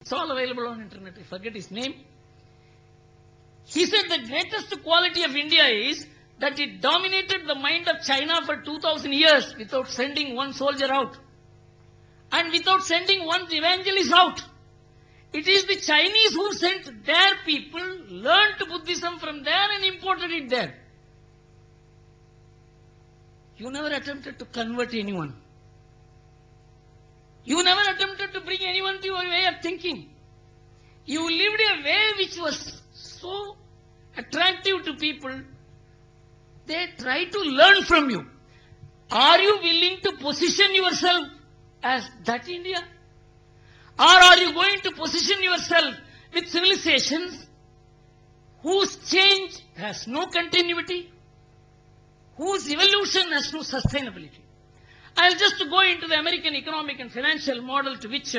It's all available on internet. I forget his name. He said the greatest quality of India is that it dominated the mind of China for 2000 years without sending one soldier out. And without sending one evangelist out. It is the Chinese who sent their people, learned Buddhism from there and imported it there. You never attempted to convert anyone. You never attempted to bring anyone to your way of thinking. You lived a way which was so attractive to people. They try to learn from you. Are you willing to position yourself as that India? Or are you going to position yourself with civilizations whose change has no continuity, whose evolution has no sustainability? I'll just go into the American economic and financial model to which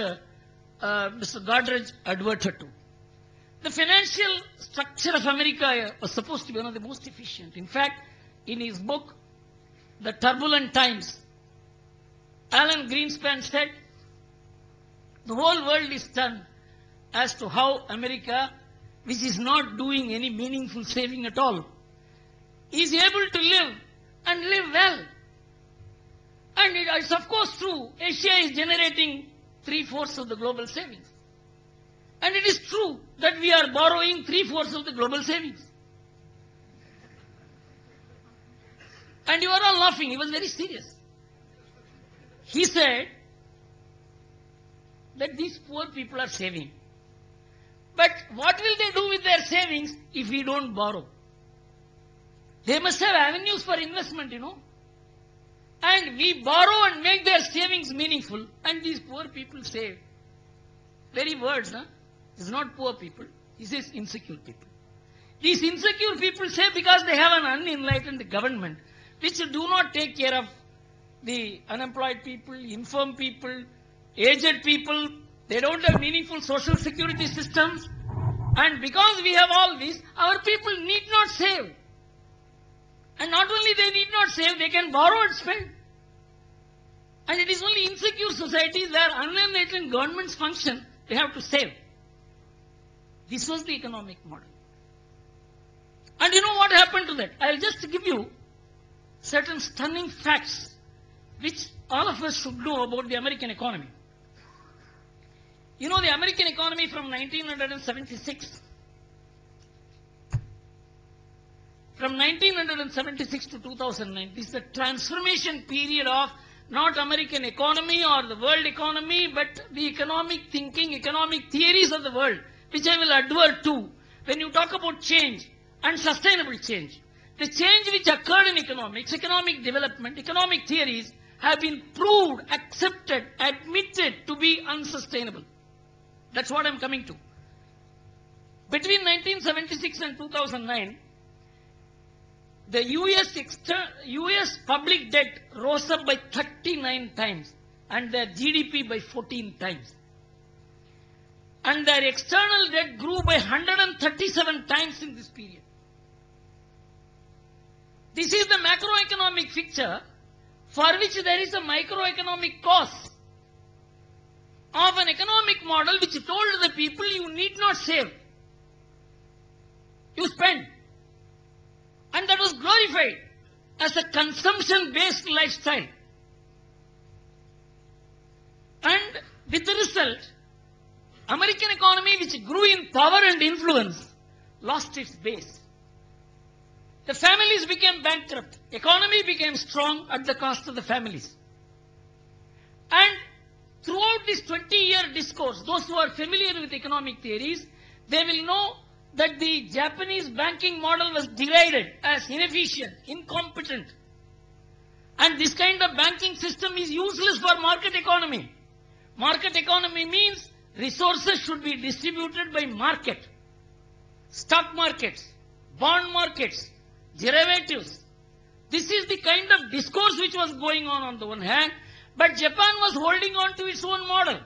Mr. Godrej adverted to. The financial structure of America was supposed to be one of the most efficient. In fact, in his book, The Turbulent Times, Alan Greenspan said, the whole world is stunned as to how America, which is not doing any meaningful saving at all, is able to live and live well. And it's of course true, Asia is generating 3/4 of the global savings. And it is true that we are borrowing 3/4 of the global savings. And you are all laughing, he was very serious. He said that these poor people are saving. But what will they do with their savings if we don't borrow? They must have avenues for investment, you know. And we borrow and make their savings meaningful, and these poor people save. Very words, huh? It's not poor people. He says insecure people. These insecure people say because they have an unenlightened government, which do not take care of the unemployed people, infirm people, aged people. They don't have meaningful social security systems. And because we have all this, our people need not save. And not only they need not save, they can borrow and spend. And it is only insecure societies where unenlightened governments function, they have to save. This was the economic model. And you know what happened to that? I'll just give you certain stunning facts which all of us should know about the American economy. You know, the American economy from 1976 to 2009, this is the transformation period of not American economy or the world economy, but the economic thinking, economic theories of the world, which I will advert to when you talk about change and sustainable change. The change which occurred in economics, economic development, economic theories have been proved, accepted, admitted to be unsustainable. That's what I'm coming to. Between 1976 and 2009, the US public debt rose up by 39 times and their GDP by 14 times. And their external debt grew by 137 times in this period. This is the macroeconomic picture for which there is a microeconomic cause of an economic model which told the people you need not save. You spend. And that was glorified as a consumption-based lifestyle. And with the result, American economy, which grew in power and influence, lost its base. The families became bankrupt. Economy became strong at the cost of the families. And throughout this 20-year discourse, those who are familiar with economic theories, they will know that the Japanese banking model was derided as inefficient, incompetent. And this kind of banking system is useless for market economy. Market economy means resources should be distributed by market. Stock markets, bond markets, derivatives. This is the kind of discourse which was going on the one hand, but Japan was holding on to its own model.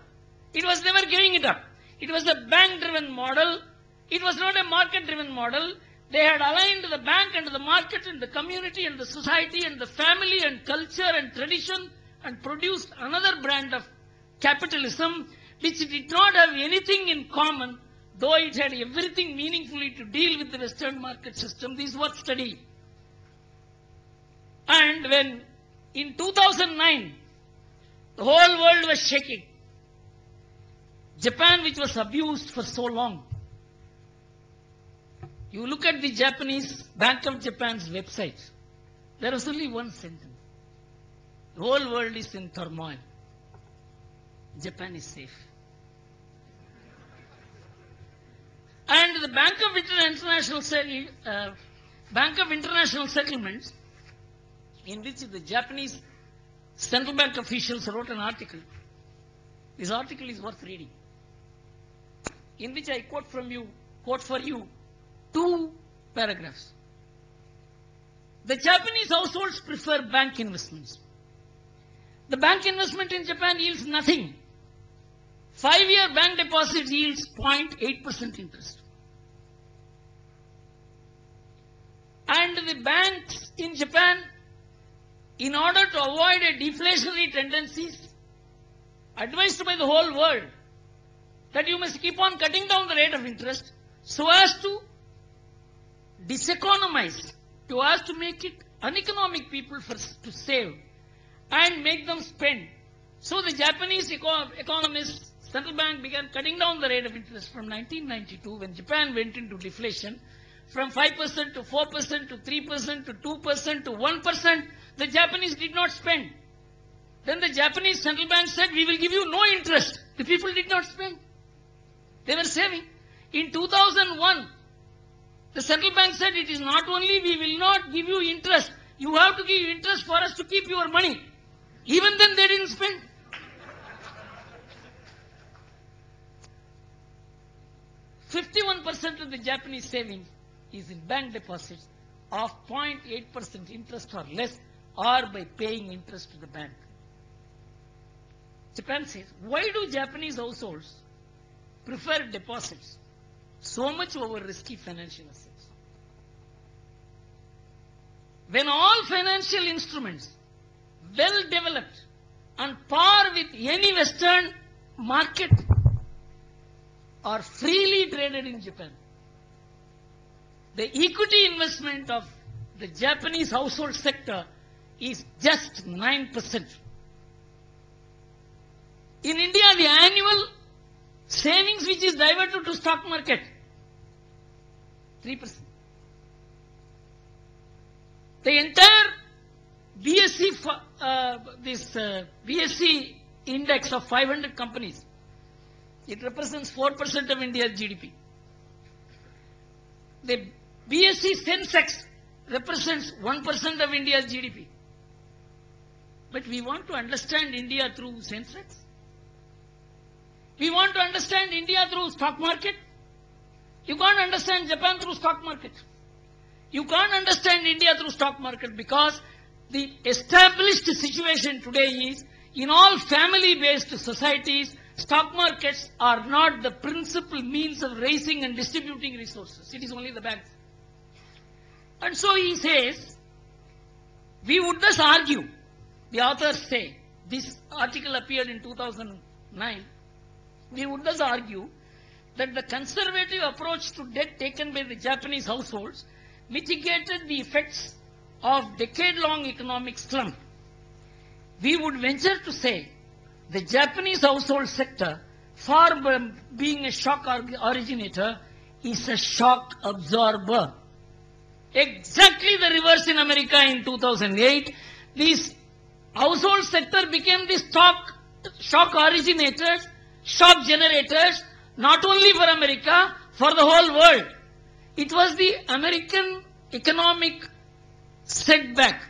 It was never giving it up. It was a bank-driven model. It was not a market-driven model. They had aligned the bank and the market and the community and the society and the family and culture and tradition and produced another brand of capitalism which did not have anything in common, though it had everything meaningfully to deal with the Western market system. This was studied. And when in 2009, the whole world was shaking, Japan, which was abused for so long, you look at the Japanese Bank of Japan's website, there was only one sentence. The whole world is in turmoil. Japan is safe. And the Bank of International Settlements, in which the Japanese central bank officials wrote an article. This article is worth reading, in which I quote for you 2 paragraphs. The Japanese households prefer bank investments. The bank investment in Japan yields nothing. 5-year bank deposit yields 0.8% interest. And the banks in Japan, in order to avoid a deflationary tendencies, advised by the whole world that you must keep on cutting down the rate of interest so as to diseconomize, so as to make it uneconomic people to save and make them spend. So the Japanese economists, central bank began cutting down the rate of interest from 1992 when Japan went into deflation from 5% to 4% to 3% to 2% to 1%. The Japanese did not spend. Then the Japanese central bank said, we will give you no interest. The people did not spend. They were saving. In 2001, the central bank said, it is not only we will not give you interest, you have to give interest for us to keep your money. Even then they didn't spend. %51% of the Japanese savings is in bank deposits of 0.8% interest or less, or by paying interest to the bank. Japan says, why do Japanese households prefer deposits so much over risky financial assets? When all financial instruments, well developed, on par with any Western market, are freely traded in Japan, the equity investment of the Japanese household sector is just 9%. In India, the annual savings which is diverted to stock market, 3%. The entire BSE index of 500 companies, it represents 4% of India's GDP. The BSE Sensex represents 1% of India's GDP. But we want to understand India through Sensex. We want to understand India through stock market. You can't understand Japan through stock market. You can't understand India through stock market, because the established situation today is, in all family-based societies, stock markets are not the principal means of raising and distributing resources. It is only the banks. And so he says, we would thus argue, the authors say, this article appeared in 2009, we would thus argue that the conservative approach to debt taken by the Japanese households mitigated the effects of decade-long economic slump. We would venture to say the Japanese household sector, far from being a shock originator, is a shock absorber. Exactly the reverse in America in 2008. This household sector became the shock originators, shock generators, not only for America, for the whole world. It was the American economic setback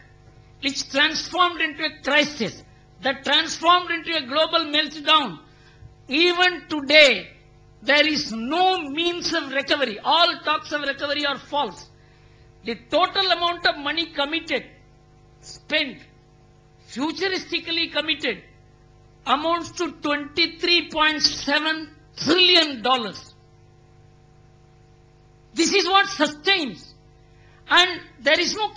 which transformed into a crisis, that transformed into a global meltdown. Even today, there is no means of recovery. All talks of recovery are false. The total amount of money committed, spent, futuristically committed, amounts to $23.7 trillion. This is what sustains. And there is no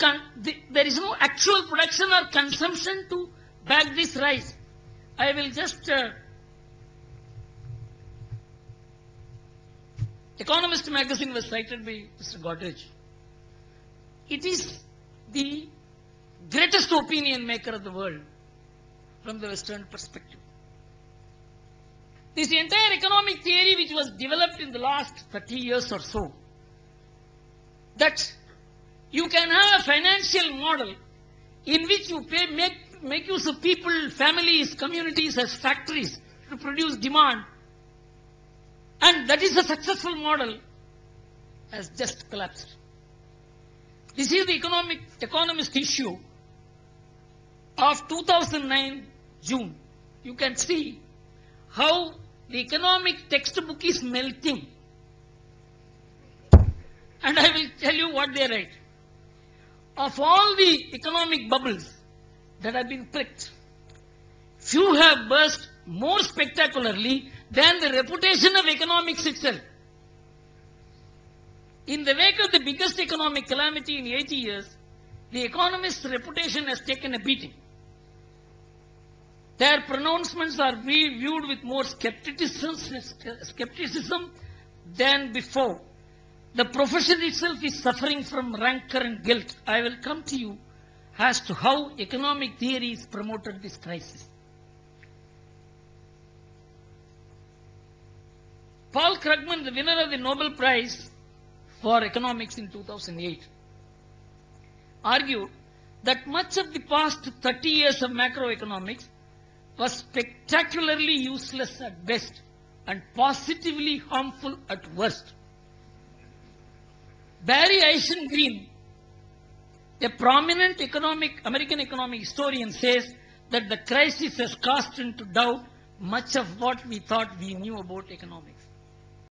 actual production or consumption to back this rise. I will just Economist magazine was cited by Mr. Godrej. It is the greatest opinion maker of the world from the Western perspective. This entire economic theory which was developed in the last 30 years or so, that you can have a financial model in which you make use of people, families, communities as factories to produce demand, and that is a successful model, has just collapsed. This is the economist issue of 2009 June. You can see how the economic textbook is melting. And I will tell you what they write. Of all the economic bubbles that have been pricked, few have burst more spectacularly than the reputation of economics itself. In the wake of the biggest economic calamity in 80 years, the economist's reputation has taken a beating. Their pronouncements are viewed with more skepticism than before. The profession itself is suffering from rancor and guilt. I will come to you as to how economic theories promoted this crisis. Paul Krugman, the winner of the Nobel Prize for Economics in 2008, argued that much of the past 30 years of macroeconomics was spectacularly useless at best and positively harmful at worst. Barry Eichengreen, a prominent American economic historian, says that the crisis has cast into doubt much of what we thought we knew about economics.